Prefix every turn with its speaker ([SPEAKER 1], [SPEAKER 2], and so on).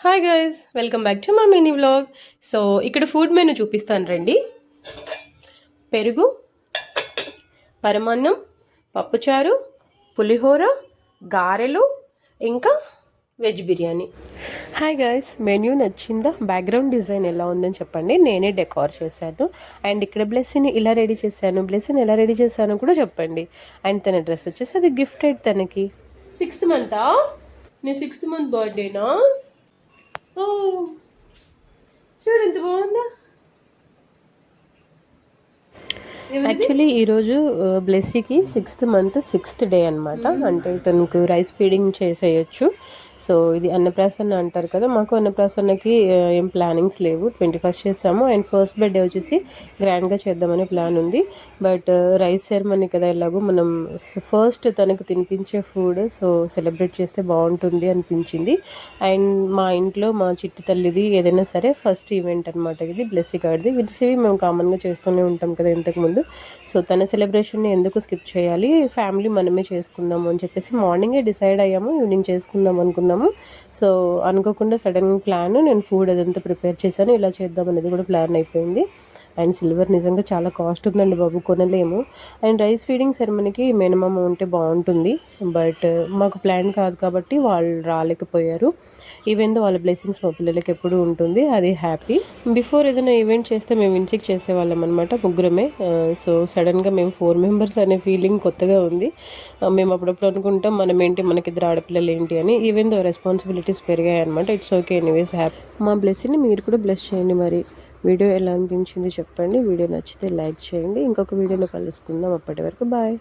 [SPEAKER 1] Hi guys, welcome back to మా mini vlog. So ఇక్కడ food menu చూపిస్తాను రండి. పెరుగు, పరమాన్నం, పప్పుచారు, పులిహోర, గారెలు, ఇంకా veg biryani. Hi guys, menu నచ్చిందా? బ్యాక్గ్రౌండ్ డిజైన్ ఎలా ఉందని చెప్పండి. నేనే డెకార్ చేశాను. అండ్ ఇక్కడ బ్లెస్సీని ఇలా రెడీ చేశాను. బ్లెస్సీని ఎలా రెడీ చేశాను కూడా చెప్పండి. అండ్ తన డ్రెస్ వచ్చేసి అది గిఫ్టెడ్ తనకి. 6th మంతా? నీ 6th మంత్ బర్త్డేనా? ఓ చూడు ఎంత బాగుందా. యాక్చువల్లీ ఈరోజు బ్లెస్సీకి 6th మంత్ 6th డే అనమాట. అంటే తనకు రైస్ ఫీడింగ్ చేసేయచ్చు. సో ఇది అన్నప్రాసన్న అంటారు కదా. మాకు అన్నప్రాసన్నకి ఏం ప్లానింగ్స్ లేవు. 21st చేస్తాము. అండ్ ఫస్ట్ బర్త్డే వచ్చేసి గ్రాండ్గా చేద్దామనే ప్లాన్ ఉంది. బట్ రైస్ సెరమనీ కదా, ఎలాగో మనం ఫస్ట్ తనకు తినిపించే ఫుడ్, సో సెలబ్రేట్ చేస్తే బాగుంటుంది అనిపించింది. అండ్ మా ఇంట్లో మా చిట్టి తల్లిది ఏదైనా సరే ఫస్ట్ ఈవెంట్ అనమాట ఇది. బ్లెస్సీ కార్డ్ది విడిసి మేము కామన్గా చేస్తూనే ఉంటాం కదా ఇంతకుముందు. సో తన సెలబ్రేషన్ని ఎందుకు స్కిప్ చేయాలి, ఫ్యామిలీ మనమే చేసుకుందాము అని చెప్పేసి మార్నింగే డిసైడ్ అయ్యాము. ఈవినింగ్ చేసుకుందాం అనుకున్నాము. సో అనుకోకుండా సడన్ ప్లాన్, నేను ఫుడ్ అదంతా ప్రిపేర్ చేశాను. ఇలా చేద్దాం అనేది కూడా ప్లాన్ అయిపోయింది. అండ్ సిల్వర్ నిజంగా చాలా కాస్ట్ ఉందండి బాబు, కొనలేము. అండ్ రైస్ ఫీడింగ్ సెరమనీకి మినిమం ఉంటే బాగుంటుంది. బట్ మాకు ప్లాన్ కాదు కాబట్టి వాళ్ళు రాలేకపోయారు. ఈవెన్ దో వాళ్ళ బ్లెస్సింగ్స్ మా పిల్లలకి ఎప్పుడు ఉంటుంది, అది హ్యాపీ. బిఫోర్ ఏదైనా ఈవెంట్ చేస్తే మేము ఇంటికి చేసేవాళ్ళం అనమాట, ముగ్గురమే. సో సడన్గా మేము 4 మెంబర్స్ అనే ఫీలింగ్ కొత్తగా ఉంది. మేము అప్పుడప్పుడు అనుకుంటాం మనం ఏంటి, మనకిద్దరు ఆడపిల్లలు ఏంటి అని. ఈవెన్ దో రెస్పాన్సిబిలిటీస్ పెరిగాయి అనమాట. It's okay, anyways happy. మా బ్లెస్సింగ్ని మీరు కూడా బ్లెస్ చేయండి. మరి వీడియో ఎలా అనిపించింది చెప్పండి. వీడియో నచ్చితే లైక్ చేయండి. ఇంకొక వీడియోలో కలుసుకుందాం. అప్పటి వరకు బాయ్.